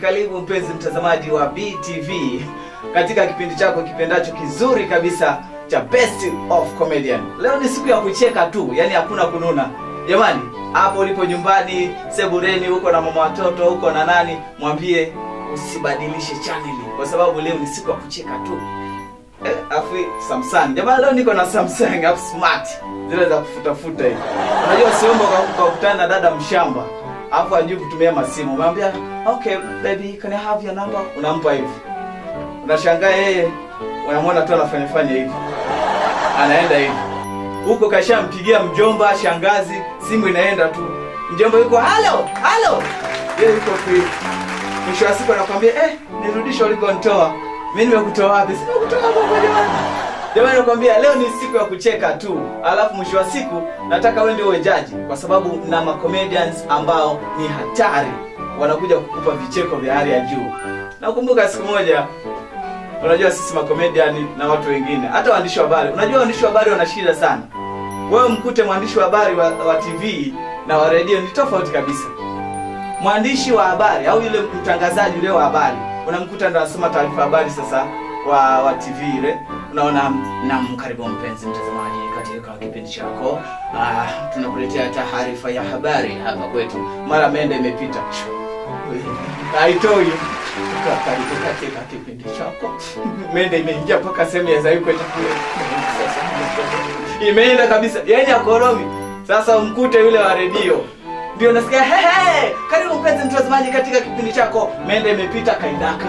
Karibu mpenzi mtazamaji wa BTV katika kipindi chako kipendacho kizuri kabisa cha Best of Comedian. Leo ni siku ya kucheka tu, yani hakuna kununa. Jamani, hapo ulipo nyumbani, sebureni, huko na mama watoto, huko na nani, mwambie usibadilishe channel kwa sababu leo ni siku ya kucheka tu. Afu Samsung. Jamani, leo niko na Samsung afu smart. Zile za kufuta hivi. Unajua siomba kukutana na dada mshamba. Hapo ajui kutumia masimu. Unamwambia, "Okay, baby, can I have your number?" Unampa hivi. Unashangaa yeye, unamwona tu anafanya hivi. Anaenda hivi. Huko kashampigia mjomba, shangazi, simu inaenda tu. Mjomba yuko, "Hello, hello." Yeye yuko free. Mwisho wa siku anakuambia, "Nirudishe ulikonitoa. Mimi nimekutoa wapi?" "Sina kutoa hapo jamani." Jamani, nakwambia leo ni siku ya kucheka tu. Alafu mwisho wa siku nataka wewe ndio uwe jaji kwa sababu na ma comedians ambao ni hatari wanakuja kukupa vicheko vya hali ya juu. Nakumbuka siku moja, unajua sisi ma comedian na watu wengine, hata waandishi wa habari. Unajua waandishi wa habari wana shida sana. Wewe mkute mwandishi wa habari wa TV na wa radio ni tofauti kabisa. Mwandishi wa habari au yule mtangazaji yule wa habari, unamkuta ndo anasoma taarifa habari sasa wa TV ile. Unaona, karibu mpenzi mtazamaji katika kipindi chako. Tunakuletea taarifa ya habari hapa kwetu. Mara mende imepita. Haitoi. Karibu katika kipindi chako. Mende imeingia mpaka sehemu ya zaidi kwetu. Imeenda kabisa. Yaani akoromi. Sasa umkute yule wa redio. Ndio nasikia karibu mpenzi mtazamaji katika kipindi chako. Mende imepita kaidaka.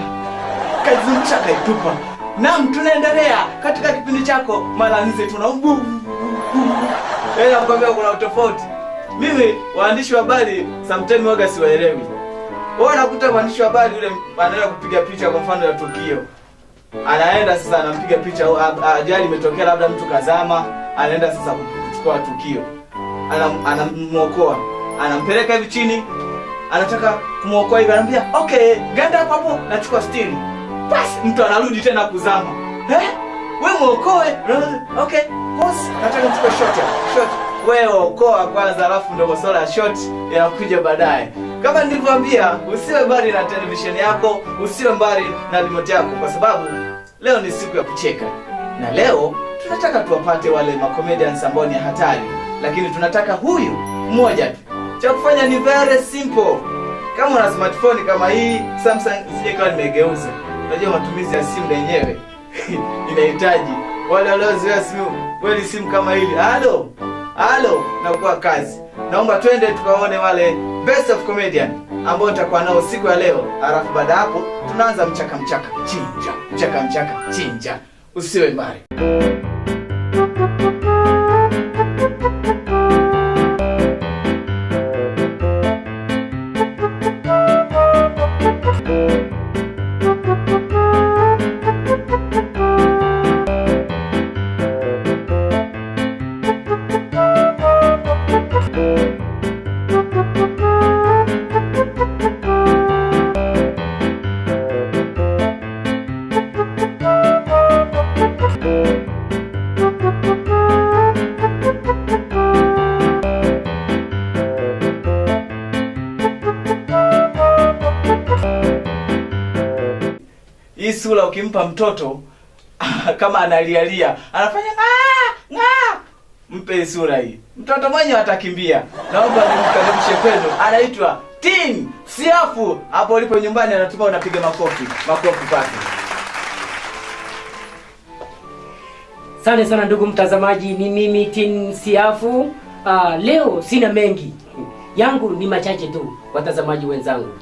Kazungusha kaitupa. Naam, tunaendelea katika kipindi chako mara nze tunaumbu. Nakwambia kuna tofauti. Mimi waandishi wa habari sometimes waga siwaelewi. Wewe unakuta waandishi wa habari yule anaenda kupiga picha kwa mfano ya tukio. Anaenda sasa anampiga picha ajali imetokea labda mtu kazama, anaenda sasa kuchukua tukio. Anamuokoa. Anampeleka hivi chini. Anataka kumuokoa hivi, anambia, "Okay, ganda hapo nachukua stili." Basi mtu anarudi tena kuzama. Wewe muokoe. Okay, pause. Nataka nichukue shot. Wewe okoa kwanza alafu ndio masuala ya shot yanakuja baadaye. Kama nilivyowaambia, usiwe mbali na televisheni yako, usiwe mbali na remote yako kwa sababu leo ni siku ya kucheka. Na leo tunataka tuwapate wale ma comedians ambao ni hatari, lakini tunataka huyu mmoja tu. Cha kufanya ni very simple. Kama una smartphone kama hii Samsung, sije kama nimegeuza. Unajua matumizi ya simu yenyewe inahitaji wale waliozoea simu, kweli simu kama hili. Halo, na kwa kazi. Naomba twende tukaone wale Best of Comedian ambao tutakuwa nao siku ya leo. Alafu baada hapo tunaanza mchaka chinja. Usiwe mbali. Hii sura ukimpa mtoto kama analialia, anafanya nga. Mpe sura hii. Mtoto mwenye atakimbia. Naomba nimkaribishe kwenu. Anaitwa Tin Siafu. Hapo ulipo nyumbani anatuma unapiga makofi pake. Asante sana ndugu mtazamaji, ni mimi Tin Siafu. Leo sina mengi. Yangu ni machache tu watazamaji wenzangu.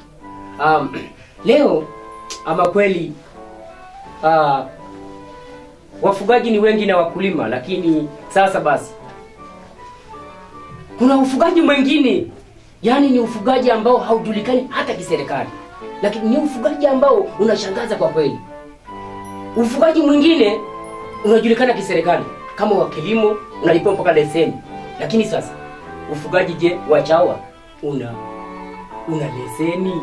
Leo ama kweli wafugaji ni wengi na wakulima, lakini sasa basi kuna ufugaji mwingine. Yaani ni ufugaji ambao haujulikani hata kiserikali. Lakini ni ufugaji ambao unashangaza kwa kweli. Ufugaji mwingine unajulikana kiserikali kama wa kilimo, unalipwa mpaka leseni. Lakini sasa ufugaji je wa chawa una leseni?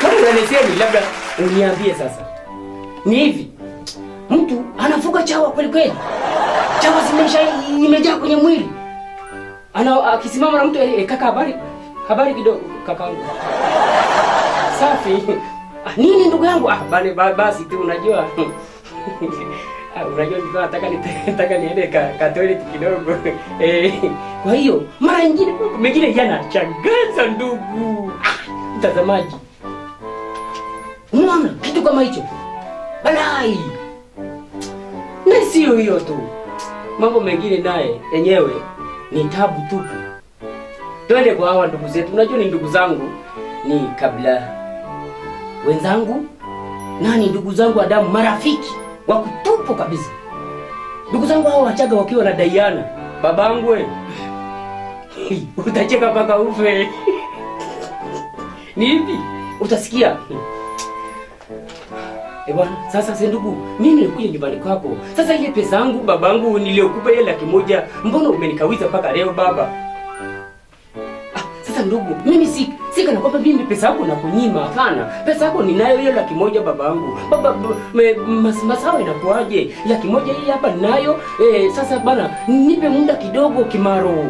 Kama una leseni labda uniambie sasa. Ni hivi, mtu anafuga chawa kweli kweli. Chawa imejaa kwenye mwili. Akisimama na mtu kaka habari kidogo kakaangu. Safi. Nini ndugu yangu? Basi tu unajua. Unajua nataka niende ka toilet kidogo. Kwa hiyo mara nyingine mengine yanachangaza ndugu. Mtazamaji. Unaona kitu kama hicho? Balai. Na sio hiyo tu. Mambo mengine naye yenyewe ni tabu tupu. Twende kwa hawa ndugu zetu. Unajua ni ndugu zangu, ni kabla wenzangu, nani ndugu zangu wa damu, marafiki wa kutupo kabisa. Ndugu zangu hao Wachaga wakiwa na Diana. Babangu wewe. Utacheka mpaka ufe. Ni hivi, utasikia. Bwana, sasa ndugu, mimi nilikuja nyumbani kwako. Sasa ile pesa yangu babangu niliyokupa ile 100,000, mbona umenikawiza mpaka leo baba? Sasa ndugu, mimi sika na kwamba mimi pesa yako nakunyima, hapana. Pesa yako ninayo ile 100,000 babangu. Baba masawa inakuaje? 100,000 hii hapa ninayo. Sasa bana, nipe muda kidogo Kimaro.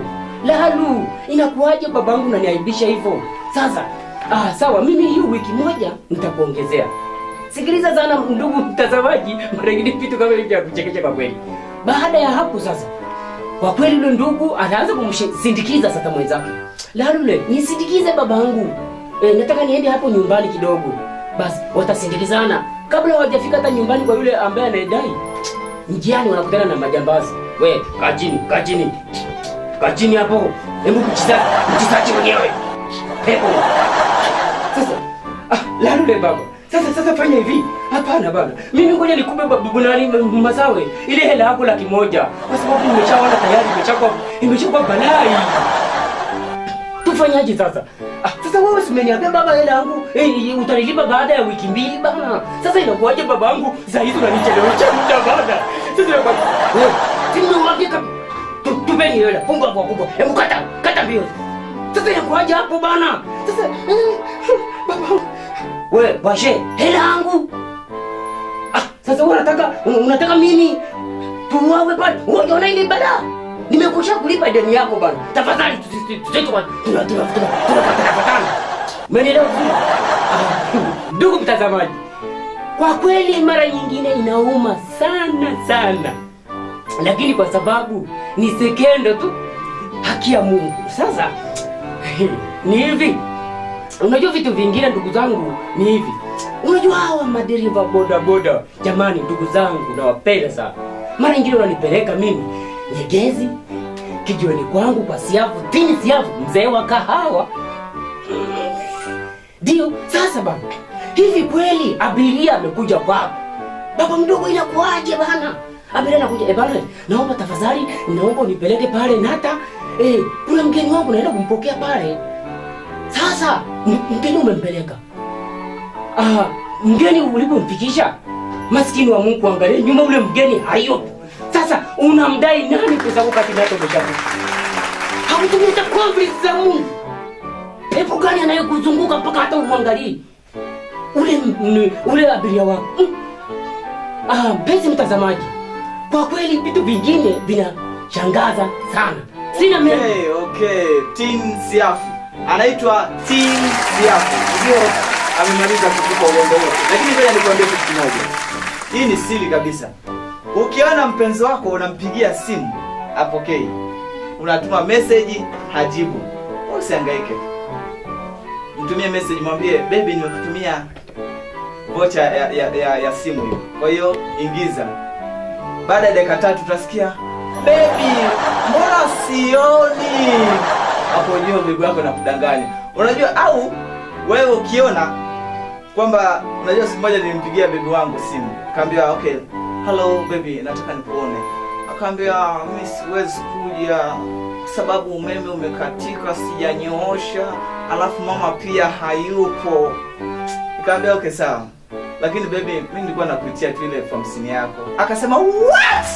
Lalu, inakuaje babangu unaniaibisha hivyo? Sasa, sawa, mimi hiyo wiki moja nitakuongezea. Sikiliza sana ndugu mtazamaji, mara nyingine vitu kama hivi vya kuchekesha kwa kweli. Baada ya hapo sasa, kwa kweli yule ndugu anaanza kumsindikiza sasa mwenzake. Lalule, nisindikize babangu. Nataka niende hapo nyumbani kidogo. Basi watasindikizana. Kabla hawajafika hata nyumbani kwa yule ambaye anadai, njiani wanakutana na majambazi. We, kaa chini hapo. Hebu kujisachi mwenyewe. Pepo. Sasa, Lalule baba. Sasa fanya hivi. Hapana bana. Mimi ngoja nikupe babu nani Masawe ile hela yako 100,000 kwa sababu nimeshaona tayari imeshakuwa balai. Tufanyaje sasa? Sasa wewe umeniambia baba hela yangu utanilipa baada ya wiki 2 bana. Sasa inakuaje babangu? Sasa hizo unanichelewesha muda bana. Sasa wewe nimewagika tupeni hela funga kwa kubwa. Hebu kata mbio. Sasa inakuaje hapo bana? Sasa babangu wewe bashe hela yangu. Sasa unataka mimi tuwawe pale. Unaona ile bala? Nimekusha kulipa deni yako bana. Tafadhali tunapatana. Umeelewa vizuri? Ndugu mtazamaji. Kwa kweli mara nyingine inauma sana. Lakini kwa sababu ni sekendo tu, haki ya Mungu. Sasa ni hivi. Unajua vitu vingine ndugu zangu ni hivi. Unajua hawa madereva boda. Jamani ndugu zangu nawapenda sana. Mara nyingine wananipeleka mimi Nyegezi, kijiweni kwangu kwa Siafu, mzee wa kahawa. Ndio, sasa baba. Hivi kweli abiria amekuja kwako. Baba mdogo inakuaje bana? Abiria anakuja, bana, naomba tafadhali, naomba unipeleke pale Nata. Kuna mgeni wangu naenda kumpokea pale. Sasa mgeni umempeleka. Mgeni ulipomfikisha, maskini wa Mungu angalia nyuma ule mgeni hayupo. Sasa unamdai nani pesa yako kati nato beshabu? Hautumia conflict za Mungu. Pepo gani anayekuzunguka mpaka hata umwangalie? Ule abiria wako. Mpenzi mtazamaji. Kwa kweli vitu vingine vinashangaza sana. Sina mengi. Okay. Tin Siafu. Anaitwa Tin Siafu. Ndio amemaliza kukupa uongo wote. Lakini ngoja nikwambie kitu kimoja. Hii ni siri kabisa. Ukiona mpenzi wako unampigia simu, apokei. Unatuma message, hajibu. Usihangaike. Mtumie message mwambie, "Baby nimekutumia vocha ya simu hiyo. Kwa hiyo ingiza." Baada ya dakika 3 utasikia, "Baby, mbona sioni?" Hapo ndio bibi yako anakudanganya. Unajua au wewe ukiona kwamba unajua siku moja nilimpigia bibi wangu simu. Kaambia, "Okay, hello baby, nataka nikuone." Akaambia mimi siwezi kuja kwa sababu umeme umekatika, sijanyoosha, alafu mama pia hayupo. Nikamwambia okay sawa. Lakini baby, mimi nilikuwa nakuitia tu ile elfu 50 yako. Akasema what?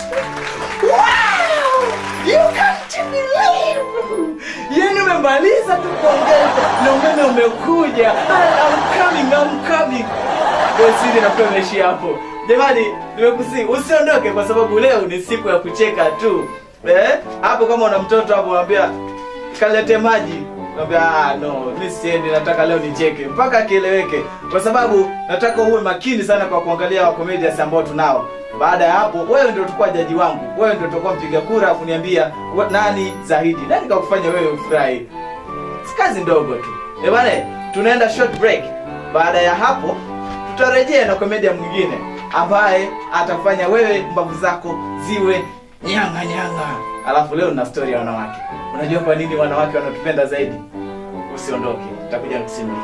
Wow! You can't believe! Yeye umemaliza tu kuongea na umeme umekuja. I'm coming. Basi na kumeshi hapo. Jamani, nimekusi usiondoke kwa sababu leo ni siku ya kucheka tu. Hapo kama una mtoto hapo mwambia kalete maji. Mwambia no, mimi siendi, nataka leo nicheke mpaka kieleweke kwa sababu nataka uwe makini sana kwa kuangalia wa comedians ambao tunao. Baada ya hapo wewe ndio utakuwa jaji wangu. Wewe ndio utakuwa mpiga kura kuniambia nani zaidi. Nani kakufanya wewe ufurahi. Si kazi ndogo tu. Bwana, tunaenda short break. Baada ya hapo tutarejea na comedian mwingine ambaye atafanya wewe mbavu zako ziwe nyanga. Alafu leo na story ya wanawake. Unajua kwa nini wanawake wanatupenda zaidi? Usiondoke, tutakuja kusimulia.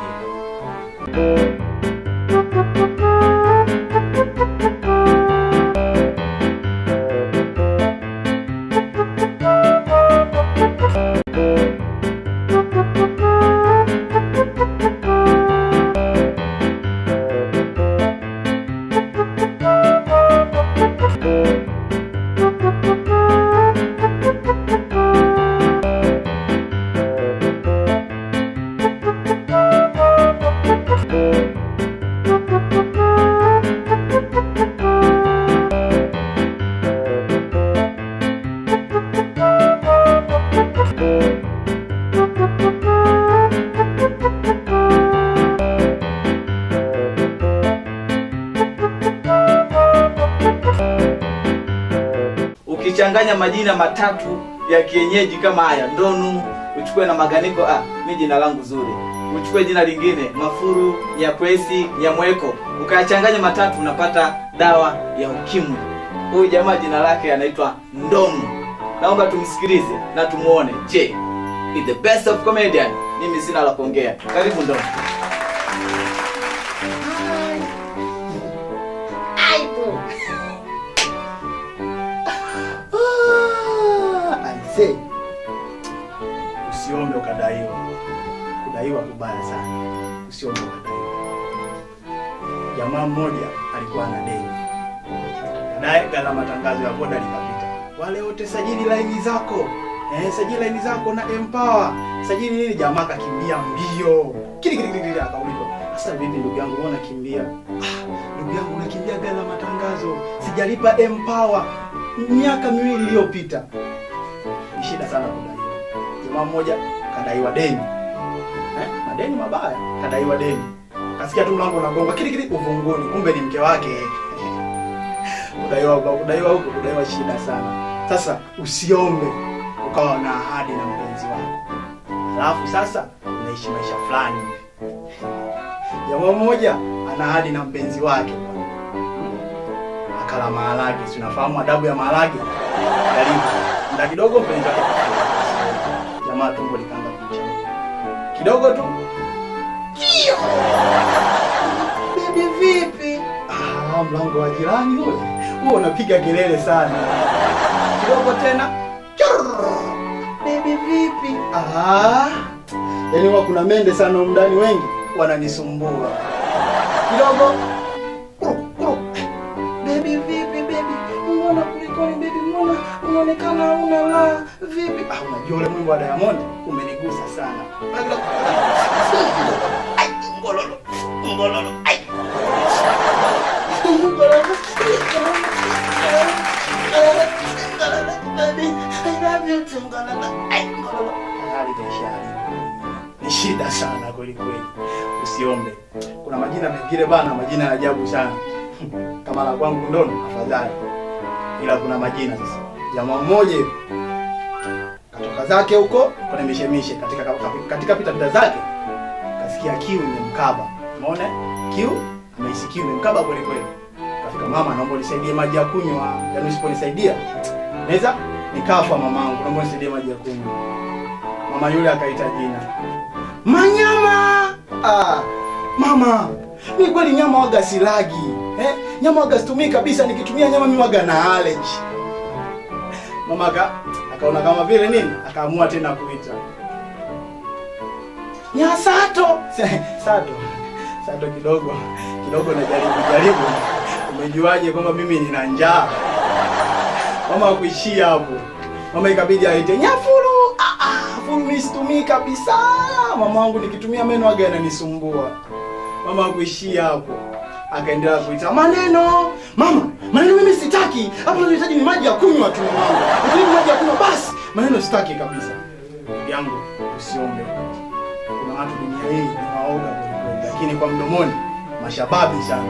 Ukichanganya majina matatu ya kienyeji kama haya, Ndonu, uchukue na Maganiko, mimi jina langu zuri. Uchukue jina lingine, Mafuru, Nyakwesi, Nyamweko. Ukayachanganya matatu unapata dawa ya ukimwi. Huyu jamaa jina lake anaitwa Ndonu. Naomba tumsikilize na tumuone. Je, is the best of comedian? Mimi sina la kuongea. Karibu Ndonu. Usiombe ukadaiwa. Kudaiwa kubaya sana. Usiombe ukadaiwa. Jamaa mmoja alikuwa na deni. Baadaye gala matangazo ya boda likapita. Wale wote sajili line zako. Sajili line zako na Empower. Sajili nini? Jamaa akakimbia mbio. Kili akauliza. Sasa vipi ndugu yangu unaona kimbia? Ndugu yangu unakimbia gala matangazo. Sijalipa Empower miaka 2 iliyopita. Ni shida sana kudaiwa. Jamaa mmoja kadaiwa deni. Madeni mabaya, kadaiwa deni. Kasikia tu mlango unagonga kili uvunguni, kumbe ni mke wake. Kudaiwa shida sana. Sasa usiombe ukawa na ahadi na mpenzi wako. Alafu sasa unaishi maisha fulani. Jamaa mmoja ana ahadi na mpenzi wake. Akala maharage, si unafahamu adabu ya maharage? Karibu. Muda kidogo mpenzi wake. Jamaa tumbo likaanza kucha. Kidogo tu. Kio! Bibi vipi? Mlango wa jirani huyo. Huo unapiga kelele sana. Kidogo tena. Bibi vipi? Yaani huwa kuna mende sana ndani wengi wananisumbua. Kidogo. Baby vipi baby? Mbona kulikoni baby? Mbona unaonekana una la vipi? Unajua ule Mungu wa Diamond umenigusa sana. Ai ngololo. Ai. Ni shida sana kweli kweli. Usiombe. Kuna majina mengine bana, majina ya ajabu sana. Kama la kwangu Ndonu afadhali. Ila kuna majina sasa. Jamaa mmoja katoka zake huko kwenye mishemishe katika pita zake kasikia kiu imemkaba. Umeona? Kiu ameisikia imemkaba kweli kweli. Kafika, mama naomba unisaidie maji ya kunywa. Yaani usiponisaidia naweza nikafa mamangu. Naomba unisaidie maji ya kunywa. Mama yule akaita jina. Manyama! Mama, mimi kweli nyama waga silagi. Nyama waga situmii kabisa, nikitumia nyama mimi waga na allergy. Mama akaona kama vile nini, akaamua tena kuita. Nyasato. Sato kidogo najaribu. Umejuaje kwamba mimi nina njaa? Mama hakuishia hapo. Mama ikabidi aite Nyafuru. Mimi situmii kabisa. Mama wangu nikitumia meno aga yananisumbua. Mama hakuishia hapo. Akaendelea kuita maneno. Mama, maneno mimi sitaki. Hapo nahitaji ni maji ya kunywa tu mama. Ukinipa maji ya kunywa basi, maneno sitaki kabisa. Yangu usiombe. Kuna watu dunia hii ni waoga kweli, lakini kwa mdomoni mashababi sana.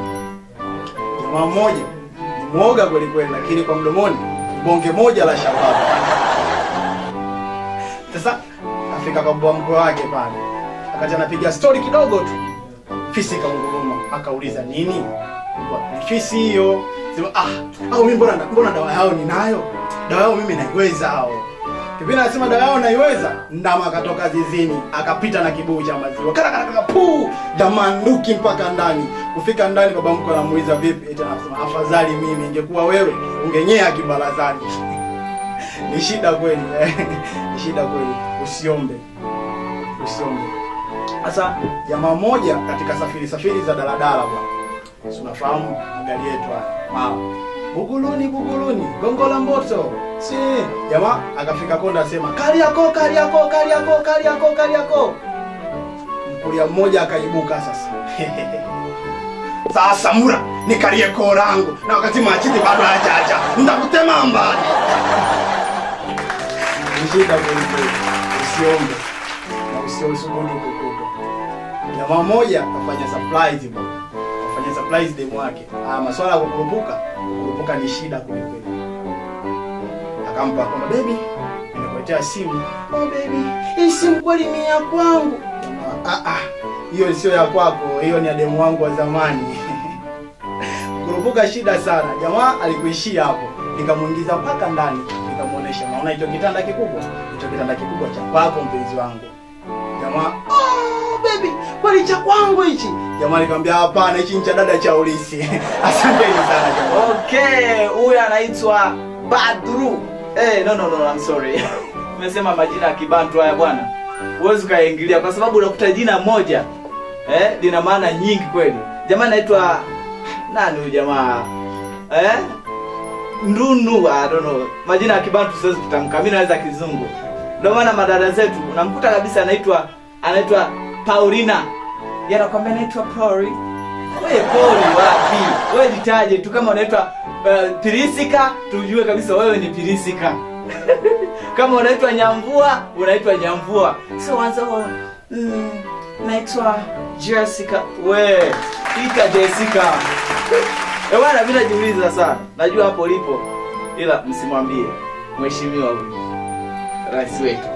Jamaa mmoja ni muoga kweli, lakini kwa mdomoni bonge moja la shababi. Sasa afika kwa bwa mkwe wake pale. Akati anapiga story kidogo tu. Fisi kaunguruma, akauliza nini? Ni fisi hiyo. Sema au mimi mbona dawa yao ninayo? Dawa yao mimi naiweza hao. Kipindi anasema dawa yao naiweza, ndama akatoka zizini, akapita na kibuyu cha maziwa. Kaka puu, damanduki mpaka ndani. Kufika ndani baba mkwe anamuuliza vipi? Eti anasema afadhali mimi ingekuwa wewe ungenyea kibarazani. Ni shida kweli. Ni shida kweli. Usiombe. Sasa jamaa mmoja katika safari za daladala bwana. Unafahamu magari yetu haya. Buguluni, Gongo la Mboto. Si, jamaa akafika konda asema, Kariakoo. Mkulia mmoja akaibuka sasa. Sasa mura, ni Kariakoo langu. Na wakati machiti bado hajaja. Nitakutema mbali. Nishida kweli. Usiombe. Na usiusubudu kukuto. Jamaa mmoja afanya surprise bwana. Surprise demo wake. Masuala ya kukurupuka ni shida kweli. Akampa kwamba baby, nimekuletea simu. Baby, hii simu kweli ni ya kwangu. Hiyo sio ya kwako, hiyo ni ya demo wangu wa zamani. Kurupuka shida sana. Jamaa alikuishia hapo. Nikamuingiza mpaka ndani, nikamuonesha. Naona hicho kitanda kikubwa. Hicho kitanda kikubwa cha kwako mpenzi wangu. Jamaa, baby, kwani cha kwangu hichi? Jamaa nikamwambia hapana, hichi ni cha dada cha ulisi. Asanteni sana jamaa. Okay, huyu anaitwa Badru. No, I'm sorry. Umesema majina ya Kibantu haya bwana. Huwezi kaingilia kwa sababu unakuta jina moja lina maana nyingi kweli. Jamaa anaitwa nani huyu jamaa? Ndunu, I don't know. Majina ya Kibantu siwezi kutamka. Mimi naweza Kizungu. Ndio maana madada zetu unamkuta kabisa anaitwa Paulina. Yanakwambia anaitwa Pauli. Wewe Pauli wapi? Wewe jitaje tu kama unaitwa Pirisika, tujue kabisa wewe ni Pirisika. Kama unaitwa Nyamvua, unaitwa Nyamvua. So wanzo naitwa Jessica. Wewe ita Jessica. Bwana mimi najiuliza sana. Najua hapo ulipo. Ila msimwambie mheshimiwa huyu rais wetu.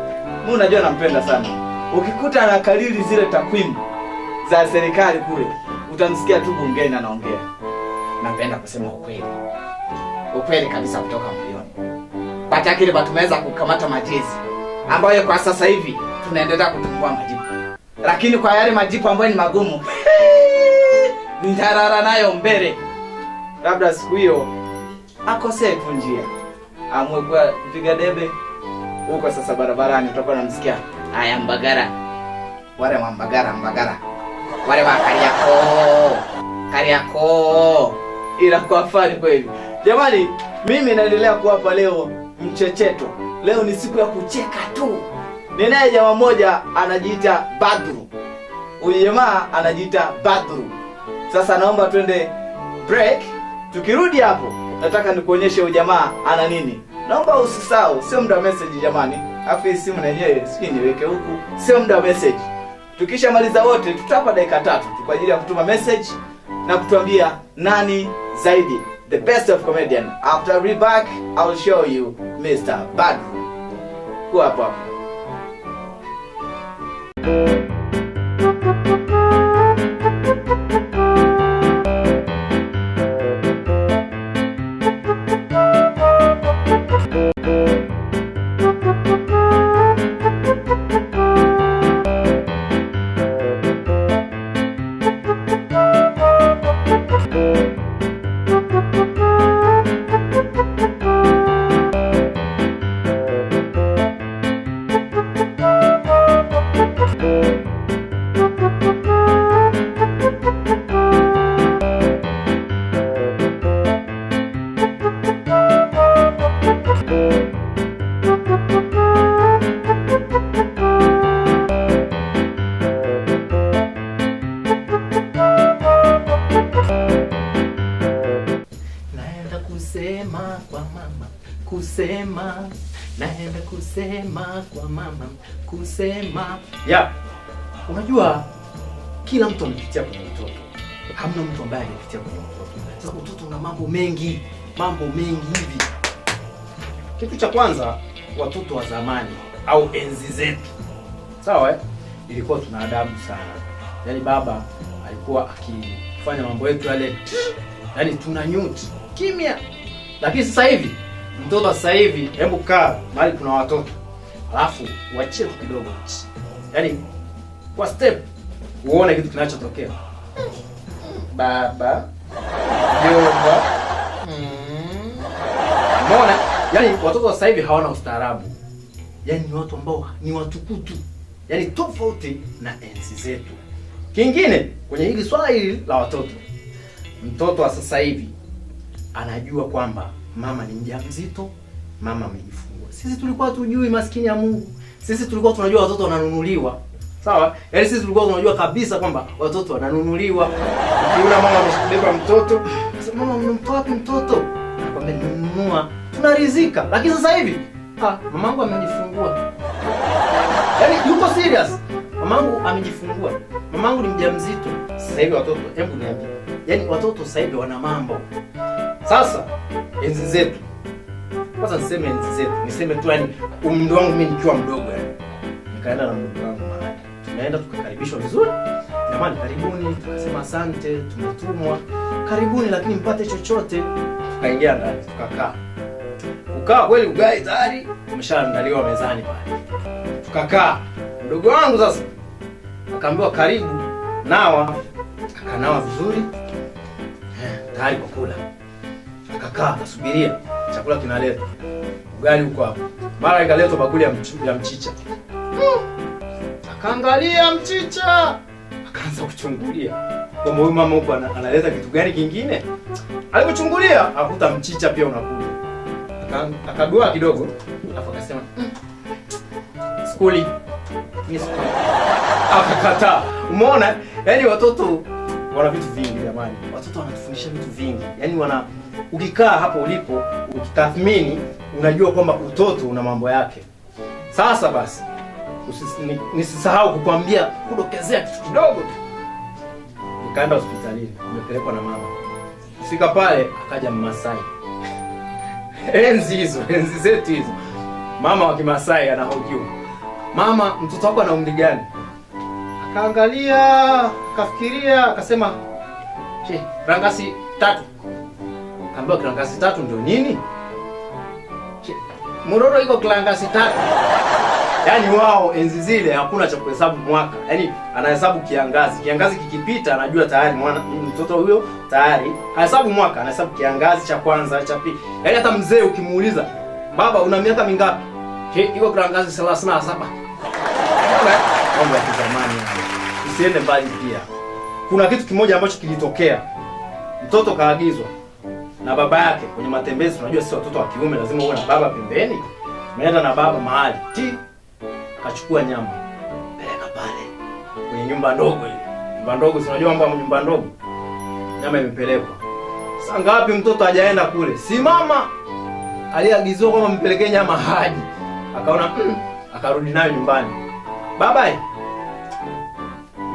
Mimi unajua nampenda sana. Ukikuta anakalili zile takwimu za serikali kule, utamsikia tu bungeni anaongea. Napenda kusema ukweli. Ukweli kabisa kutoka moyoni. Baada kile tumeweza kukamata majezi ambayo kwa sasa hivi tunaendelea kutumbua majibu. Lakini kwa yale majibu ambayo ni magumu, nitarara nayo mbele. Labda siku hiyo akosee tu njia. Amwe kwa piga debe huko sasa barabarani tutakuwa namsikia. Haya Mbagara. Wale wa Mbagara. Wale wa Kariakoo. Ila kwa fani kweli. Jamani, mimi naendelea kuwapa leo mchecheto. Leo ni siku ya kucheka tu. Ninaye jamaa mmoja anajiita Badru. Huyu jamaa anajiita Badru. Sasa naomba twende break. Tukirudi hapo, nataka nikuonyeshe huyu jamaa ana nini. Naomba usisahau, sio muda wa message jamani. Afu hii simu yenyewe siki niweke huku. Sio muda wa message. Tukishamaliza wote tutapa dakika 3 tu kwa ajili ya kutuma message na kutuambia nani zaidi the best of comedian. After we back, I'll show you Mr. Badru. Kwa hapo. kusema, naenda kusema kwa mama, kusema. Unajua kila mtu amepitia kwenye utoto. Hamna mtu ambaye hajapitia kwenye utoto. Sasa utoto una mambo mengi hivi. Kitu cha kwanza, watoto wa zamani au enzi zetu, sawa ilikuwa tuna adabu sana. Yaani baba alikuwa akifanya mambo yetu yale, yaani tuna nyuti kimya. Lakini sasa hivi mtoto sasa hivi, hebu kaa mahali kuna watoto, alafu uachie kidogo, yaani kwa step uone kitu kinachotokea. Baba Yoba. Umeona? Yaani watoto wa sasa hivi hawana ustaarabu. Yaani ni watu ambao ni watukutu. Yaani tofauti na enzi zetu. Kingine kwenye hili swala hili la watoto, mtoto wa sasa hivi anajua kwamba mama ni mjamzito, mama amejifungua. Sisi tulikuwa tujui, maskini ya Mungu. Sisi tulikuwa tunajua watoto wananunuliwa. Sawa? Yaani sisi tulikuwa tunajua kabisa kwamba watoto wananunuliwa. Ukiona mama amebeba mtoto, mama mnamtoa wapi mtoto? Nakwambia ninunua. Tunaridhika. Lakini sasa hivi, mamangu amejifungua. Yaani yuko serious. Mamangu amejifungua. Mamangu ni mjamzito. Sasa hivi watoto, hebu niambie. Yaani watoto sasa hivi wana mambo. Sasa enzi zetu. Kwanza niseme enzi zetu. Niseme tu yani umri wangu mimi nikiwa mdogo yani. Nikaenda na mdogo wangu mahali. Tunaenda tukakaribishwa vizuri. Jamani karibuni, tukasema asante, tumetumwa. Karibuni lakini mpate chochote. Tukaingia ndani, tukakaa. Ukaa kweli ugai tayari umeshaandaliwa mezani pale. Tukakaa. Mdogo wangu sasa akaambiwa karibu nawa. Akanawa vizuri. Tayari kwa kula. Akakaa akasubiria chakula kinaletwa. Ugali uko hapo. Mara ikaletwa bakuli ya mchicha. Akaangalia mchicha. Akaanza kuchungulia. Kwa huyu mama huko analeta kitu gani kingine? Alipochungulia akakuta mchicha pia unakuja. Akagua kidogo, alafu akasema, "Skuli." Ni skuli. Akakataa. Umeona? Yaani watoto wana vitu vingi jamani. Watoto wanatufundisha vitu vingi. Yaani ukikaa hapo ulipo, ukitathmini, unajua kwamba utoto una mambo yake. Sasa basi, nisisahau kukwambia kudokezea kitu kidogo tu. Nikaenda hospitalini, nimepelekwa na mama. Fika pale akaja Mmasai. Enzi zetu hizo. Mama wa Kimasai anahojiwa. Mama, mtoto wako ana umri gani? Akaangalia, akafikiria, akasema, "Rangasi 3." Kaambiwa rangasi 3 ndio nini? Muroro iko rangasi 3. Yaani wao enzi zile hakuna cha kuhesabu mwaka. Yaani anahesabu kiangazi. Kiangazi kikipita anajua tayari mtoto huyo tayari. Hahesabu mwaka, anahesabu kiangazi cha kwanza, cha pili. Yaani hata mzee ukimuuliza, "Baba una miaka mingapi?" Iko kiangazi 37. Mambo ya kizamani. Usiende mbali pia. Kuna kitu kimoja ambacho kilitokea. Mtoto kaagizwa na baba yake kwenye matembezi. Unajua sisi watoto wa kiume lazima uwe na baba pembeni. Tumeenda na baba mahali. Kachukua nyama. Peleka pale kwenye nyumba ndogo ile. Nyumba ndogo, unajua mambo ya nyumba ndogo. Nyama imepelekwa. Sasa ngapi mtoto hajaenda kule? Si mama aliagizwa kwamba mpelekee nyama haji. Akaona akarudi nayo nyumbani. Baba,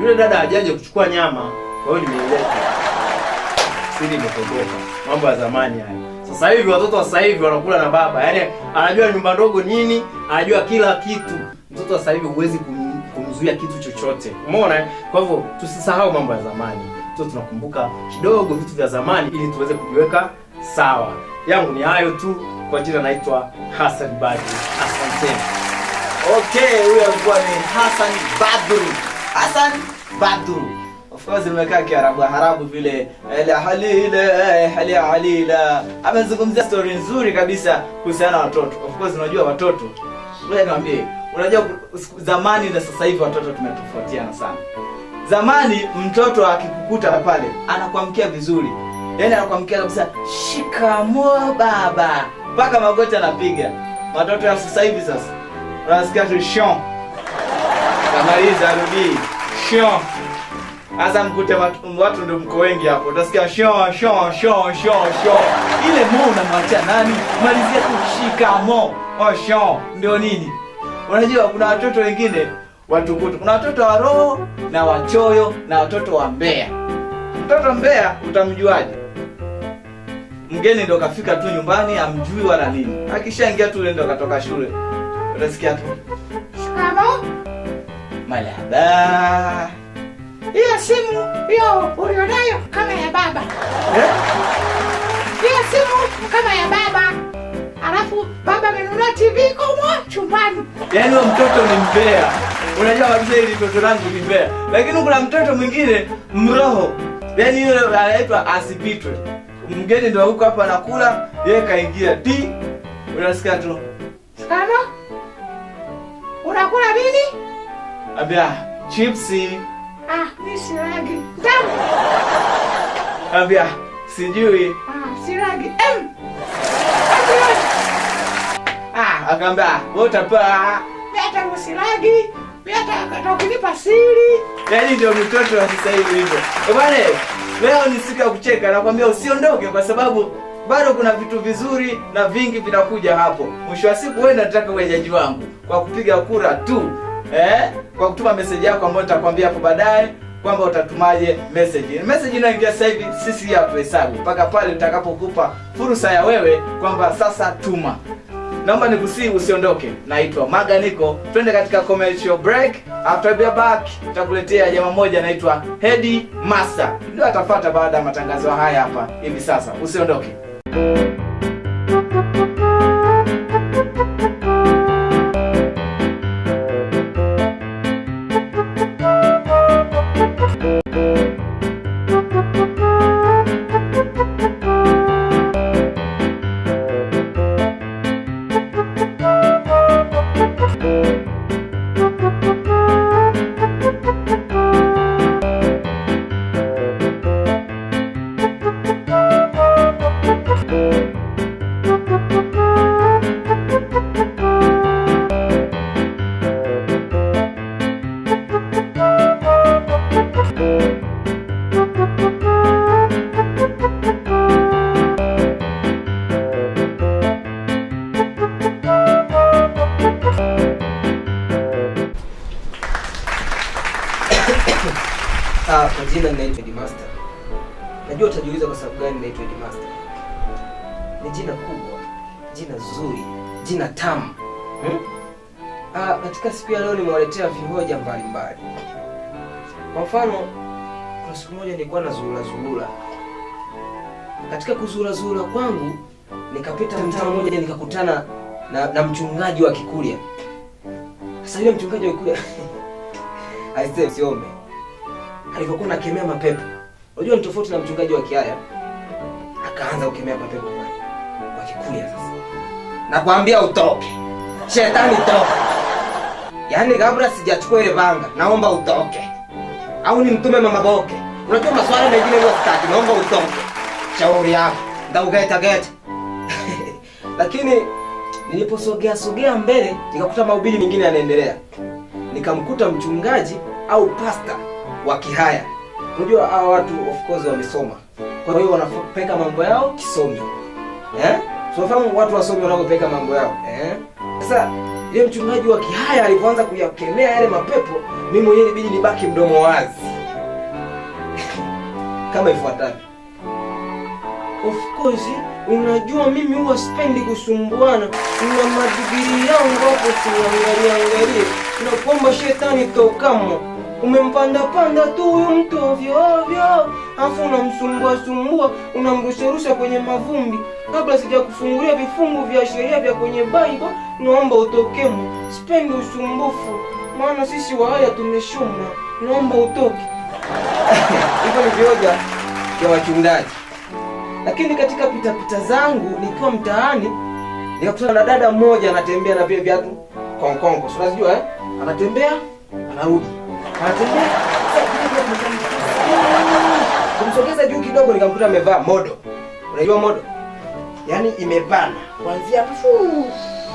yule dada hajaje kuchukua nyama, kwa hiyo nimeileta. Siri imetoboka. Mambo ya zamani haya. Sasa hivi watoto wa sasa hivi wanakula na baba. Yaani anajua nyumba ndogo nini, anajua kila kitu. Mtoto wa sasa hivi huwezi kumzuia kitu chochote. Umeona? Kwa hivyo tusisahau mambo ya zamani. Tunakumbuka kidogo vitu vya zamani ili tuweze kujiweka sawa. Yangu ni hayo tu. Kwa jina naitwa Hassan Badru. Asante. Okay, huyo alikuwa ni Hassan Badru. Hassan Badru. Of course nimekaa Kiarabu vile halila. Amezungumzia story nzuri kabisa kuhusiana na watoto. Of course unajua watoto. Wewe niambie, unajua zamani na sasa hivi watoto tumetofautiana sana. Zamani mtoto akikukuta pale anakuamkia vizuri. Yaani anakuamkia kabisa, "Shikamoo baba." Mpaka magoti anapiga. Watoto wa sasa hivi sasa unasikia tu shon. Kamaliza rudi. Shon. Sasa mkute watu ndio mko wengi hapo. Utasikia shon. Ile mo unamwachia nani? Malizia tu shikamo. Shon ndio nini? Unajua kuna watoto wengine watukutu. Kuna watoto wa roho na wachoyo na watoto wa mbea. Mtoto mbea utamjuaje? Mgeni ndo kafika tu nyumbani amjui wala nini. Akishaingia tu ndo katoka shule. Utasikia tu shikamo. Malaba. Hiyo simu hiyo ulionayo kama ya baba. Hiyo simu kama ya baba. Alafu baba amenunua TV kwa chumbani. Yaani huyo mtoto ni mbea. Unajua kabisa hili mtoto langu ni mbea. Lakini kuna mtoto mwingine mroho. Yaani yule anaitwa asipitwe. Mgeni ndio huko hapa anakula, yeye kaingia ti. Unasikia tu. Sikano? Unakula nini? Abia chipsi. Mimi siragi. Tamu. Abia sijui. Siragi. Akaambia wewe utapaa. Hata usiragi. Hata ukinipa siri. Yaani ndio mtoto wa sasa hivi hivyo. Bwana, leo ni siku ya kucheka, nakwambia usiondoke kwa sababu bado kuna vitu vizuri na vingi vinakuja hapo. Mwisho wa siku wewe nataka uwejaji wangu kwa kupiga kura tu. Kwa kutuma message yako ambayo nitakwambia hapo baadaye kwamba utatumaje message. Message inaingia sasa hivi sisi hapa hesabu mpaka pale nitakapokupa fursa ya wewe kwamba sasa tuma. Naomba nikusihi usiondoke. Naitwa Maganiko. Twende katika commercial break. After we are back, tutakuletea jamaa mmoja anaitwa Heady Master. Ndio atafuata baada ya matangazo haya hapa hivi sasa. Usiondoke. Kwa jina ninaitwa Heady Master. Najua utajiuliza kwa sababu gani naitwa Heady Master. Ni jina kubwa, jina zuri, jina tamu. Katika siku ya leo nimewaletea vihoja mbalimbali. Kwa mfano, kuna siku moja nilikuwa nazurura. Katika kuzurura kwangu nikapita mtaa mmoja nikakutana na mchungaji wa Kikurya. Sasa yule mchungaji wa Kikurya aisee siombe. Alivyokuwa nakemea mapepo. Unajua ni tofauti na mchungaji wa Kiaya. Akaanza kukemea mapepo wa Kikurya sasa. Nakwambia utoke. Shetani toka. Yaani kabla sijachukua ile banga, naomba utoke. Au ni mtume mama boke. Unajua maswali mengine huwa sitaki, naomba utoke. Shauri yako. Ndaugeta geta. Lakini niliposogea mbele, nikakuta mahubiri mengine yanaendelea. Nikamkuta mchungaji au pastor wa Kihaya. Unajua hao watu of course wamesoma. Kwa hiyo wanapeka mambo yao kisomi. So fahamu watu wasomi wanapopeka mambo yao. Sasa yule mchungaji wa Kihaya alipoanza kuyakemea yale mapepo, mimi mwenyewe ilibidi nibaki mdomo wazi. Kama ifuatavyo. Of course, unajua mimi huwa sipendi kusumbuana. Nina madigiri yangu hapo siangalie. Na kwamba shetani tokamo. Umempanda tu huyu mtu ovyo. Afu unamsumbua, unamrusha kwenye mavumbi. Kabla sijakufungulia vifungu vya sheria vya kwenye Bible, naomba utokemo. Sipendi usumbufu. Maana sisi wahaya tumeshona. Naomba utoke. Hivyo ni vioja vya wachungaji. Lakini katika pita zangu nikiwa mtaani, nikakutana na dada mmoja anatembea na vile viatu konkongo. Unajua anatembea, anarudi. Anatembea. Kumsogeza juu kidogo nikamkuta amevaa modo. Unajua modo? Yaani imebana kuanzia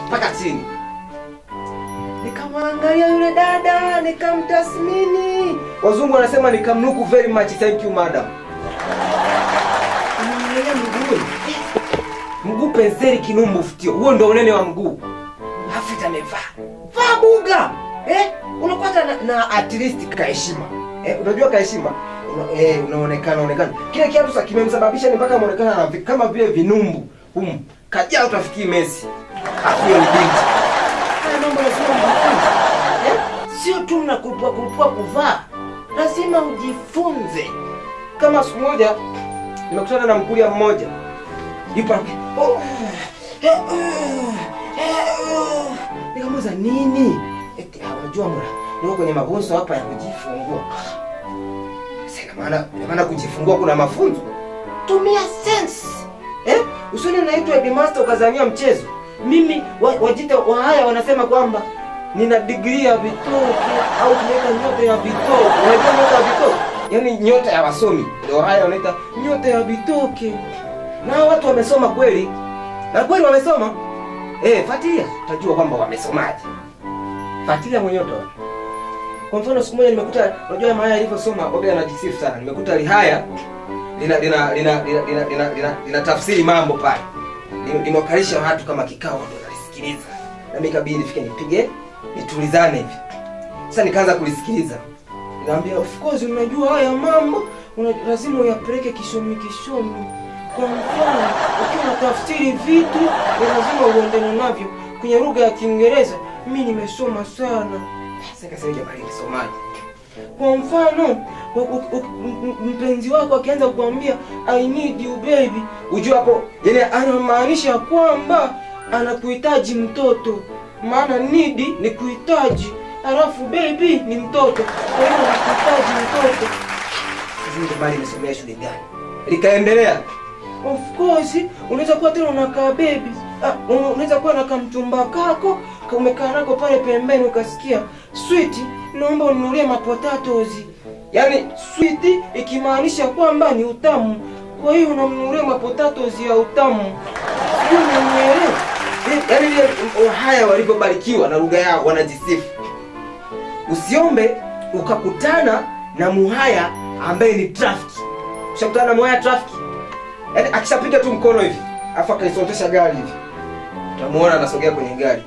mpaka chini. Nikamwangalia yule dada, nikamtathmini. Wazungu wanasema nikamlook very much, thank you madam. Unaangalia mguu. Mguu penseli kinumbu futio. Huo ndio unene wa mguu. Hafita amevaa. Vaa buga. Unapata na at least kaheshima. Unajua kaheshima? Unaonekana. Kile kiatu sasa kimemsababisha ni mpaka muonekana kama vile vinumbu. Kajaa utafikiri Messi. Hapo ni binti. Haya mambo lazima ujifunze. Sio tu mnakulupua kuvaa. Lazima ujifunze. Kama siku moja nimekutana na mkulia mmoja. Yupo nikamuuliza nini? Eti unajua mura, niko kwenye mafunzo hapa ya kujifungua. Sasa maana kujifungua kuna mafunzo. Tumia sense. Usoni naitwa headmaster ukazania mchezo. Mimi wajita wa haya wanasema kwamba nina degree ya vitoke au tunaita nyota ya vitoke. Unajua nyota ya vitoke? Yaani nyota ya wasomi. Ndio haya wanaita nyota ya vitoke. Na watu wamesoma kweli. Na kweli wamesoma. Fuatilia, utajua kwamba wamesomaje. Fuatilia mwenyewe utaona. Kwa mfano siku moja nimekuta, unajua Mahaya alivyosoma, Oga anajisifu sana. Nimekuta Lihaya lina tafsiri mambo pale. Nimewakalisha watu kama kikao ndio nalisikiliza. Na mimi kabidi nifike nitulizane hivi. Sasa nikaanza kulisikiliza. Nikamwambia of course unajua haya mambo, lazima uyapeleke kisomi. Kwa mfano, ukiwa unatafsiri vitu, lazima uendane navyo kwenye lugha ya Kiingereza. Mimi nimesoma sana. Sasa nikasema jamani nisomaje? Kwa mfano, mpenzi wako akianza kukuambia I need you baby, ujue hapo yani anamaanisha kwamba anakuhitaji mtoto. Maana need ni kuhitaji, alafu baby ni mtoto. Kwa hiyo anakuhitaji mtoto. Sasa ndio bali nimesomea shule gani? Likaendelea. Of course, unaweza kuwa tena unakaa baby. Unaweza kuwa na kamchumba kako, umekaa nako pale pembeni ukasikia, "Sweet, naomba ununulie mapotatoes." Yaani sweet ikimaanisha kwamba ni utamu. Kwa hiyo unamnunulia mapotatoes ya utamu. Sio unanielewa? Yaani haya walivyobarikiwa na lugha yao wanajisifu. Usiombe ukakutana na Muhaya ambaye ni trafiki. Ushakutana na Muhaya trafiki? Yaani akishapiga tu mkono hivi, afa kaisotesha gari hivi. Utamuona anasogea kwenye gari.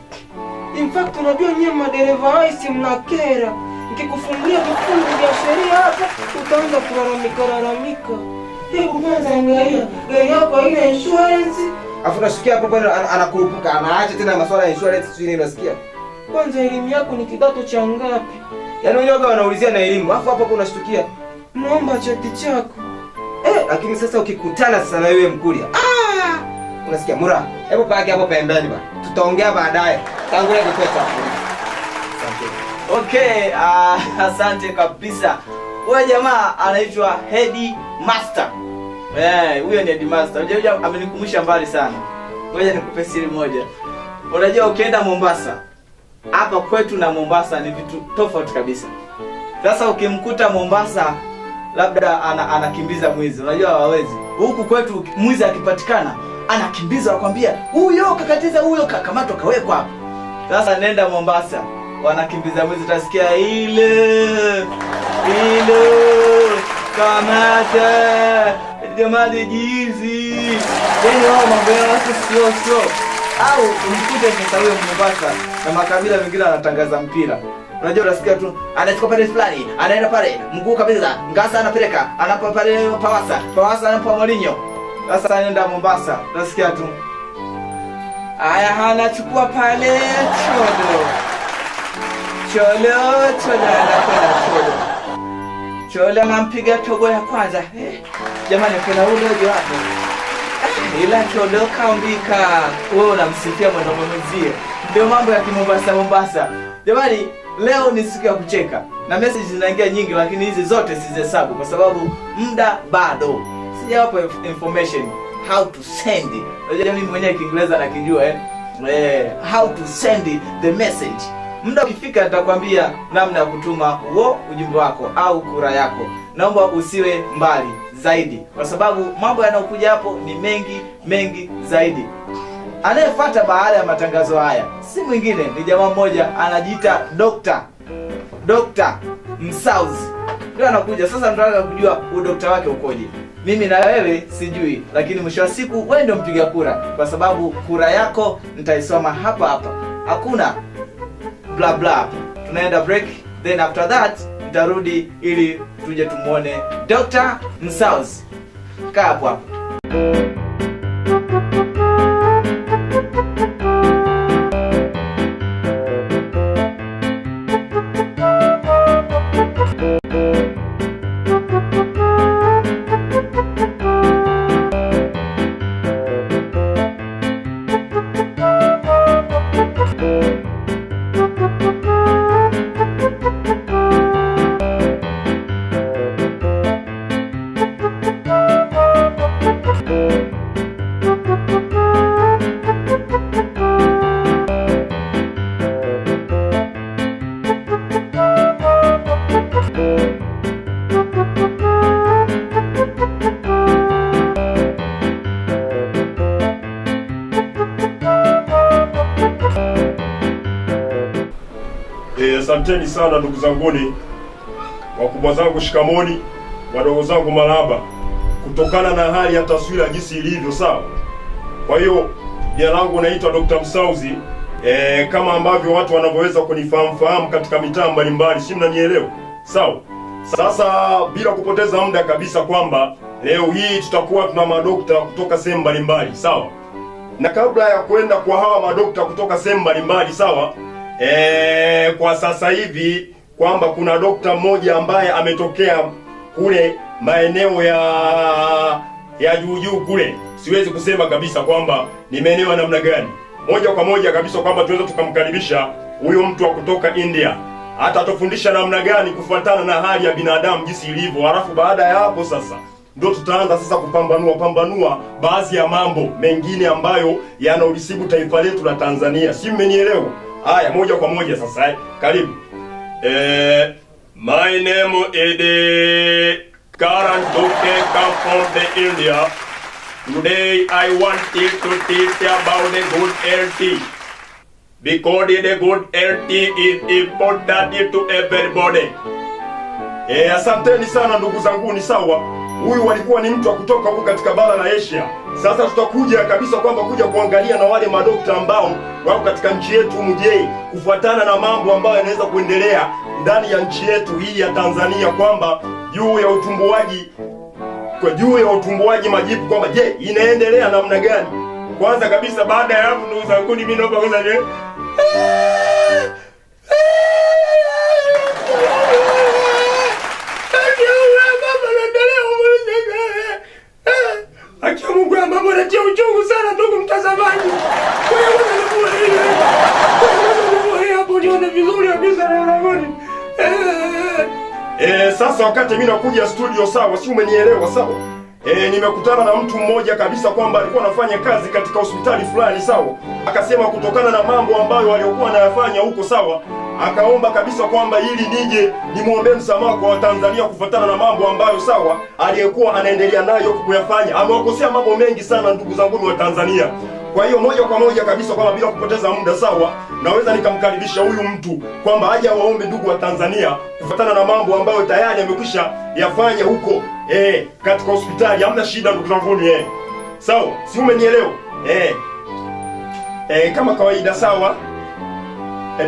In fact unajua nyinyi madereva haisi mnakera. Nikikufungulia vifungu vya sheria hapa utaanza kulalamika. Hebu kwanza angalia, gari yako haina insurance. Afu unasikia hapo bwana anakurupuka, anaacha tena masuala ya insurance sio nini unasikia? Kwanza elimu yako ni kidato cha ngapi? Yaani wenyewe wanaulizia na elimu. Afu hapo unashtukia, "Naomba cheti chako." Lakini sasa ukikutana sasa na wewe mkulia. Unasikia Mura, hebu paki hapo pembeni bwana. Tutaongea baadaye. Tangulia kwetu hapo. Okay, asante kabisa. Huyo jamaa anaitwa Headmaster. Huyo ni Headmaster. Unajua amenikumbusha mbali sana. Ngoja nikupe siri moja. Unajua ukienda Mombasa, hapa kwetu na Mombasa ni vitu tofauti kabisa. Sasa ukimkuta Mombasa labda anakimbiza mwizi. Unajua hawawezi. Huku kwetu mwizi akipatikana anakimbiza akwambia, "Huyo kakatiza huyo kakamatwa kawekwa hapa." Sasa nenda Mombasa, wanakimbiza mwizi utasikia ile kamata jamani jizi. Yaani wao mambo yao watu sio. Au umkute sasa huyo Mombasa na makabila mengine anatangaza mpira. Unajua unasikia tu anachukua pale fulani, anaenda pale, mguu kabisa, Ngasa anapeleka, anapa pale Pawasa anapa Morinho. Sasa anaenda Mombasa, unasikia tu. Aya anachukua pale Cholo anampiga togo ya kwanza. Jamani kuna ule wapo. Ila Cholo kaumbika. Wewe unamsifia mwanamwenzie. Ndio mambo ya Mombasa. Jamani, leo ni siku ya kucheka. Na message zinaingia nyingi lakini hizi zote sizihesabu kwa sababu muda bado. Sijawapa information how to send. Unajua mimi mwenyewe Kiingereza nakijua how to send the message. Muda ukifika nitakwambia namna ya kutuma ujumbe wako au kura yako. Naomba usiwe mbali zaidi kwa sababu mambo yanayokuja hapo ni mengi zaidi. Anayefuata baada ya matangazo haya si mwingine, ni jamaa mmoja anajiita Dr. Msauzi. Ndio anakuja sasa, tunataka kujua udokta wake ukoje. Mimi na wewe sijui, lakini mwisho wa siku wewe ndio mpiga kura, kwa sababu kura yako nitaisoma hapa hapa. Hakuna bla bla. Tunaenda break, then after that nitarudi ili tuje tumuone Dr. Msauzi. Kaa hapo hapo. Asanteni sana ndugu zanguni, wakubwa zangu shikamoni, wadogo zangu marahaba, kutokana na hali ya taswira jinsi ilivyo, sawa. Kwa hiyo jina langu naitwa Dr. Msauzi, kama ambavyo watu wanavyoweza kunifahamu katika mitaa mbalimbali, si mnanielewa, sawa. Sasa bila kupoteza muda kabisa, kwamba leo hii tutakuwa tuna madokta kutoka sehemu mbalimbali, sawa. Na kabla ya kwenda kwa hawa madokta kutoka sehemu mbalimbali, sawa, kwa sasa hivi kwamba kuna dokta mmoja ambaye ametokea kule maeneo ya juu kule. Siwezi kusema kabisa kwamba ni maeneo ya namna gani, moja kwa moja kabisa kwamba tunaweza tukamkaribisha huyo mtu wa kutoka India. Hata atufundisha namna gani kufuatana na hali ya binadamu jinsi ilivyo. Halafu baada ya hapo sasa ndio tutaanza sasa kupambanua baadhi ya mambo mengine ambayo yanaulisibu taifa letu la Tanzania. Si mmenielewa? Haya, moja kwa moja sasa, karibu. My name is Karan Doke, come from the India. Today I want to teach about the good LT. Because the good LT is important to everybody. Asanteni sana ndugu zangu, ni sawa. Huyu walikuwa ni mtu wa kutoka huko katika bara la Asia. Sasa tutakuja kabisa kwamba kuja kuangalia na wale madokta ambao wako katika nchi yetu mje, kufuatana na mambo ambayo yanaweza kuendelea ndani ya nchi yetu hii ya Tanzania, kwamba juu ya utumbuaji majipu, kwamba je, inaendelea namna gani. Kwanza kabisa baada ya hapo ndugu zangu, mimi naomba kwanza Akia Mungu ya mambo natia uchungu sana ndugu mtazamaji. Kwa hiyo hapo nione vizuri kabisa na unagoni. Sasa wakati mimi nakuja studio, sawa, si umenielewa, sawa? Nimekutana na mtu mmoja kabisa kwamba alikuwa anafanya kazi katika hospitali fulani, sawa. Akasema kutokana na mambo ambayo aliokuwa anayafanya huko, sawa, akaomba kabisa kwamba ili nije nimuombe msamaha kwa Watanzania kufuatana na mambo ambayo, sawa, aliyekuwa anaendelea nayo kuyafanya. Amewakosea mambo mengi sana ndugu zangu wa Tanzania. Kwa hiyo moja kwa moja kabisa kwamba bila kupoteza muda, sawa, naweza nikamkaribisha huyu mtu kwamba aje waombe ndugu wa Tanzania kufuatana na mambo ambayo tayari amekwisha yafanya huko katika hospitali. Hamna shida ndugu zangu, sawa, si umenielewa? Kama kawaida, sawa.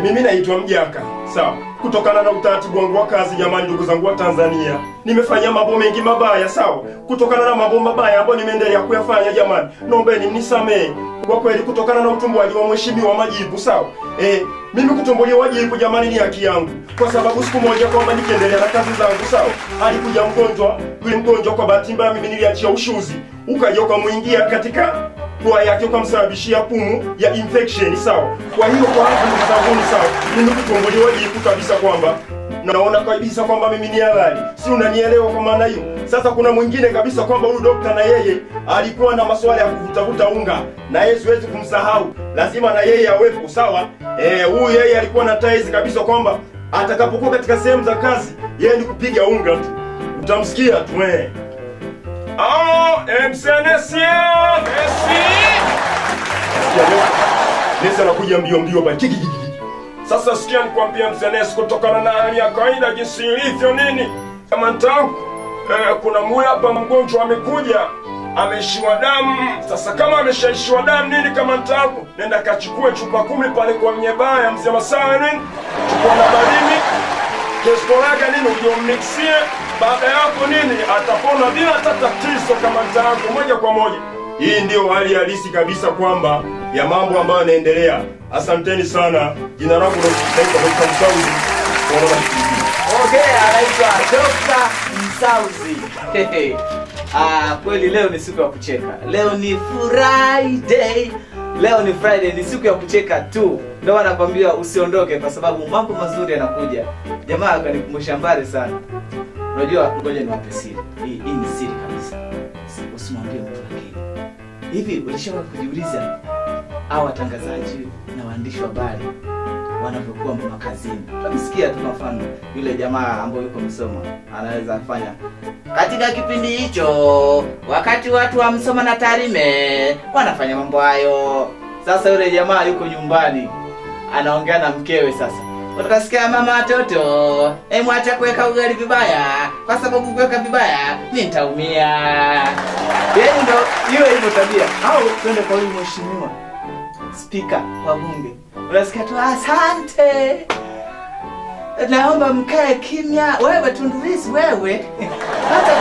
Mimi naitwa Mjaka, sawa. Kutokana na utaratibu wangu wa kazi, jamani ndugu zangu wa Tanzania, nimefanya mambo mengi mabaya, sawa. Kutokana na mambo mabaya ambayo nimeendelea kuyafanya, jamani, naombeni mnisamehe. Kwa kweli kutokana na utumbuaji wa mheshimiwa Majibu, sawa. Mimi kutumbuliwa wajibu, jamani, ni haki yangu. Kwa sababu siku moja kwamba nikiendelea na kazi zangu, sawa, alikuja mgonjwa. Yule mgonjwa kwa bahati mbaya mimi niliachia ushuzi, ukaja ukamuingia katika kwa yake ukamsababishia pumu ya infection, sawa. Kwa hiyo kwa hapo ndugu zangu, sawa, mimi kutumbuliwa wajibu kabisa kwamba naona kabisa kwamba mimi ni halali. Si unanielewa kwa maana hiyo? Sasa kuna mwingine kabisa kwamba huyu dokta na yeye alikuwa na masuala ya kuvutavuta unga, na yeye siwezi kumsahau, lazima na yeye awepo, sawa. Huyu yeye alikuwa na taizi kabisa kwamba atakapokuwa katika sehemu za kazi yeye ni kupiga unga tu, utamsikia tu MCNSIA sikia leo. Nesi anakuja mbio pale. Sasa sikia nikwambia mzee Nesi, kutokana na hali ya kawaida jinsi ilivyo nini? Kama ntangu kuna mmoja hapa mgonjwa amekuja, ameishiwa damu. Sasa kama ameshaishiwa damu nini, kama ntangu nenda kachukue chupa 10 pale kwa Mnyebaya mzee Masawe nini? Chukua na barimi. Kestoraga nini ujiomixie, baada yako nini atapona bila hata tatizo kama ntangu moja kwa moja. Hii ndio hali halisi kabisa kwamba ya mambo ambayo yanaendelea. Asanteni sana. Jina langu naitwa Dr. Msauzi. Okay, anaitwa Dr. Msauzi. Kweli leo ni siku ya kucheka. Leo ni Friday. Leo ni Friday, ni siku ya kucheka tu. Ndio anakuambia usiondoke kwa sababu mambo mazuri yanakuja. Jamaa akanikumbusha mbali sana. Unajua, ngoja niwape siri. Hii ni siri kabisa. Usimwambie mtu mwingine. Hivi ulishawahi kujiuliza hao watangazaji na waandishi wa habari wanavyokuwa makazini? Tunasikia tu mfano yule jamaa ambaye yuko Msoma anaweza kufanya katika kipindi hicho wakati watu wa Msoma na Tarime wanafanya mambo hayo. Sasa yule jamaa yuko nyumbani anaongea na mkewe. Sasa utakasikia mama watoto, mwacha kuweka ugali vibaya kwa sababu kuweka vibaya nitaumia. Yeye ndio hiyo tabia. Au twende kwa huyu mheshimiwa Spika wa bunge. Unasikia tu asante, naomba mkae kimya. Wewe Tundu Lissu wewe, hata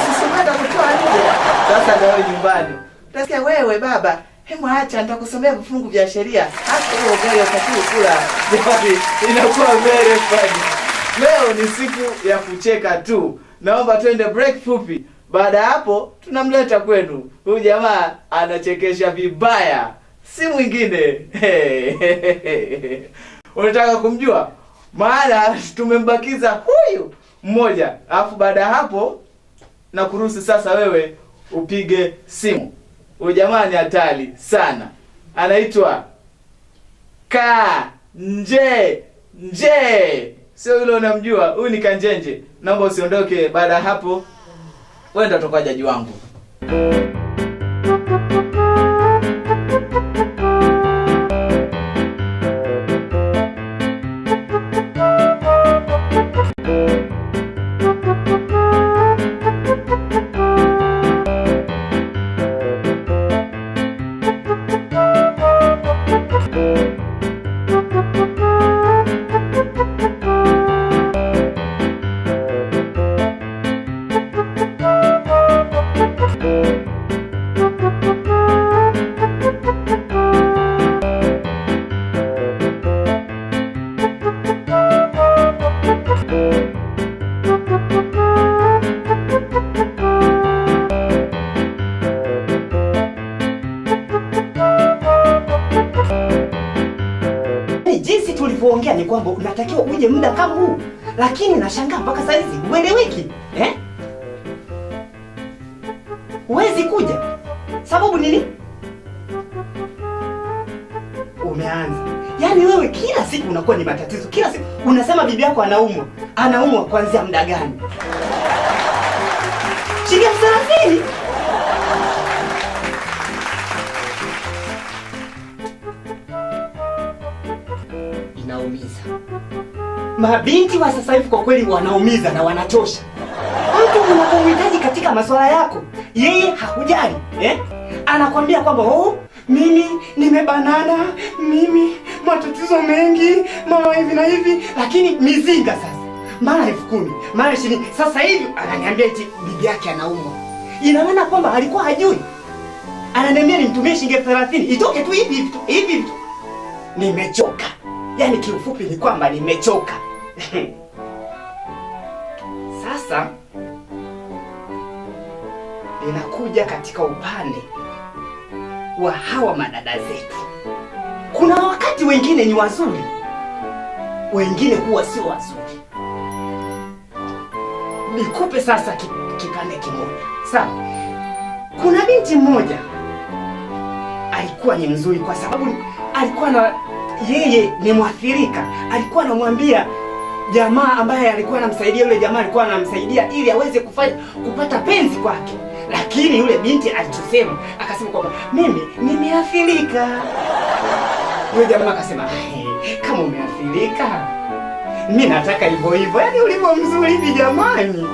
usisomeka kutoa nje. Sasa ndio nyumbani utasikia wewe baba, hebu acha nitakusomea vifungu vya sheria. Hata hiyo ugali utakiwa kula. Inakuwa very funny. Leo ni siku ya kucheka tu. Naomba twende break fupi. Baada hapo tunamleta kwenu. Huyu jamaa anachekesha vibaya. Si mwingine. Unataka kumjua? Maana tumembakiza huyu mmoja. Alafu baada hapo na kuruhusu sasa wewe upige simu. Huyu jamaa ni hatari sana. Anaitwa Nje. Sio yule unamjua. Huyu ni Kanjenje. Naomba usiondoke. Baada hapo wewe ndio utakuwa jaji wangu. Tulivyoongea ni kwamba unatakiwa uje muda kama huu, lakini nashangaa mpaka saa hizi ueleweki. Huwezi kuja. Sababu nini? Umeanza. Yaani wewe kila siku unakuwa ni matatizo. Kila siku unasema bibi yako anaumwa. Anaumwa kuanzia muda gani? Shilingi 30. Inaumiza. Mabinti wa sasa hivi kwa kweli wanaumiza na wanachosha. Mtu unapomhitaji katika masuala yako, yeye hakujali, anakwambia kwamba mimi nimebanana, mimi matatizo mengi, mama hivi na hivi, lakini mizinga sasa. Mara 10,000, mara 20. Sasa hivi ananiambia eti bibi yake anaumwa. Ina maana kwamba alikuwa hajui. Ananiambia nimtumie shilingi 30, itoke tu hivi tu. Nimechoka. Yaani kiufupi ni kwamba nimechoka. Sasa ninakuja katika upande wa hawa madada zetu. Kuna wakati wengine ni wazuri, wengine huwa sio wazuri. Nikupe sasa kipande kimoja. Sawa? Kuna binti mmoja alikuwa ni mzuri kwa sababu alikuwa na yeye ni mwathirika. Alikuwa anamwambia jamaa ambaye alikuwa anamsaidia, yule jamaa alikuwa anamsaidia ili aweze kupata penzi kwake. Lakini yule binti alichosema, akasema kwamba mimi nimeathirika. Yule jamaa akasema, kama umeathirika, mimi nataka hivyo hivyo. Yaani ulivyo mzuri hivi jamani.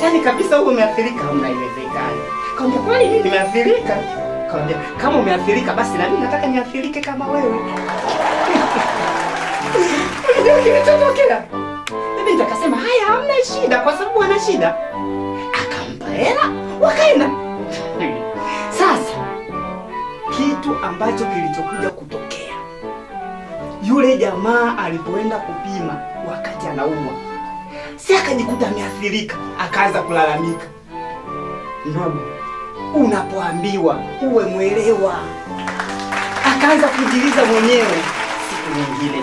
Yaani kabisa wewe umeathirika, hamna iwezekani. Kaambia kweli mimi nimeathirika. Kaambia kama umeathirika basi na mimi nataka niathirike kama wewe. Ndio kilichotokea. Binti akasema haya, hamna shida, kwa sababu ana shida. Akampa hela, wakaenda. Sasa kitu ambacho kilichokuja kutokea, yule jamaa alipoenda kupima wakati anaumwa, si akajikuta ameathirika, akaanza kulalamika. Ndugu, unapoambiwa uwe mwelewa. Akaanza kujiliza mwenyewe. Siku nyingine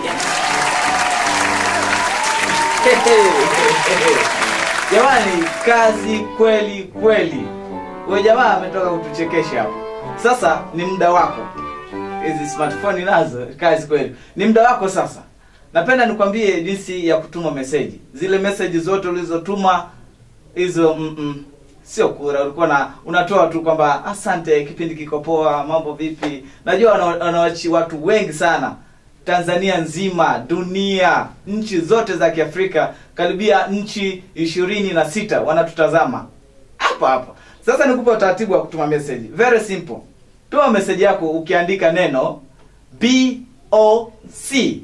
Jamani, kazi kweli kweli. Wewe jamaa ametoka kutuchekesha hapo. Sasa ni muda wako. Hizi smartphone nazo kazi kweli. Ni muda wako sasa. Napenda nikwambie jinsi ya kutuma message. Zile message zote ulizotuma hizo sio kura, ulikuwa unatoa tu kwamba asante, kipindi kiko poa, mambo vipi. Najua wanawachi watu wengi sana Tanzania nzima, dunia, nchi zote za Kiafrika, karibia nchi 26 wanatutazama hapa. Sasa nikupa utaratibu wa kutuma message. Very simple. Tuma message yako ukiandika neno BOC.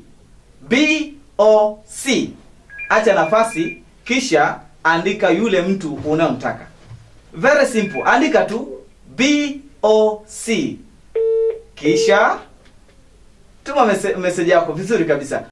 BOC. Acha nafasi, kisha andika yule mtu unayemtaka. Very simple. Andika tu BOC. Kisha tuma message yako vizuri kabisa.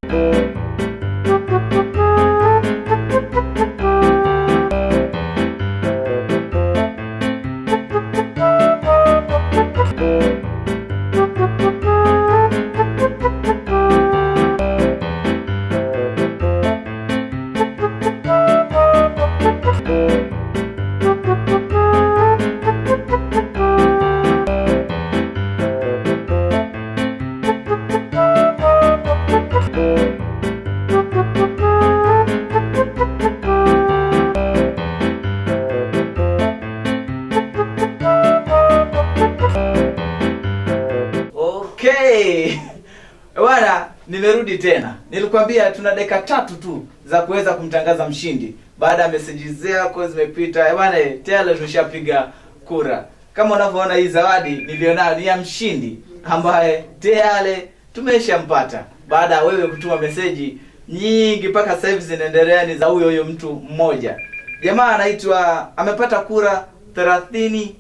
Bwana, nimerudi tena. Nilikwambia tuna dakika 3 tu za kuweza kumtangaza mshindi. Baada ya messages zako zimepita, bwana, tayari tumeshapiga kura. Kama unavyoona hii zawadi nilionayo ni ya mshindi ambaye tayari tumeshampata. Baada ya wewe kutuma message nyingi mpaka sasa hivi zinaendelea ni za huyo mtu mmoja. Jamaa anaitwa, amepata kura 36.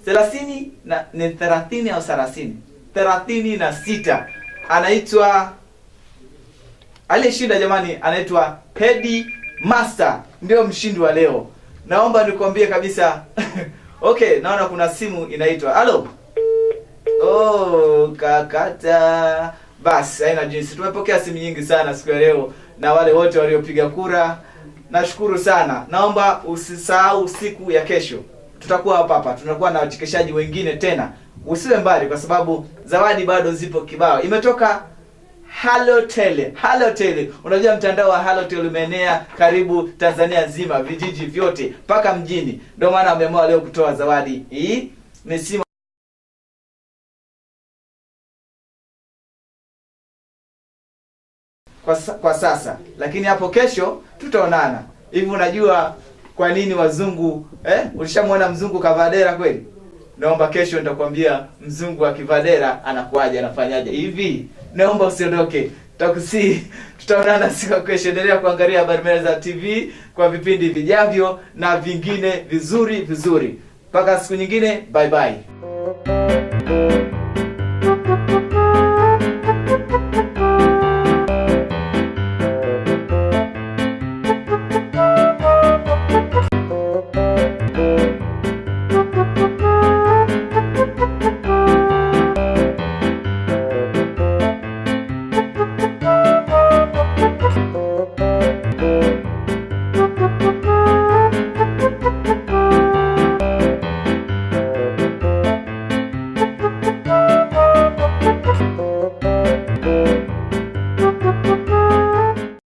30 na ni 30 au 30? 36. Anaitwa, aliyeshinda jamani anaitwa Hedi Master, ndio mshindi wa leo. Naomba nikwambie kabisa. Okay, naona kuna simu inaitwa. Hello. Oh, kakata. Basi haina jinsi. Tumepokea simu nyingi sana siku ya leo na wale wote waliopiga kura. Nashukuru sana. Naomba usisahau siku ya kesho. Tutakuwa hapa. Tunakuwa na wachekeshaji wengine tena. Usiwe mbali kwa sababu zawadi bado zipo kibao. Imetoka Halotel. Unajua mtandao wa Halotel umeenea karibu Tanzania nzima, vijiji vyote mpaka mjini. Ndio maana wameamua leo kutoa zawadi hii. Ni simu kwa sasa, lakini hapo kesho tutaonana. Hivi unajua kwa nini wazungu ulishamwona mzungu kavadera kweli? Naomba kesho nitakwambia mzungu wa kivadera anakuaje, anafanyaje hivi. Naomba usiondoke. Tutaonana siku ya kesho. Endelea kuangalia Habari Meza TV kwa vipindi vijavyo na vingine vizuri. Mpaka siku nyingine, bye bye.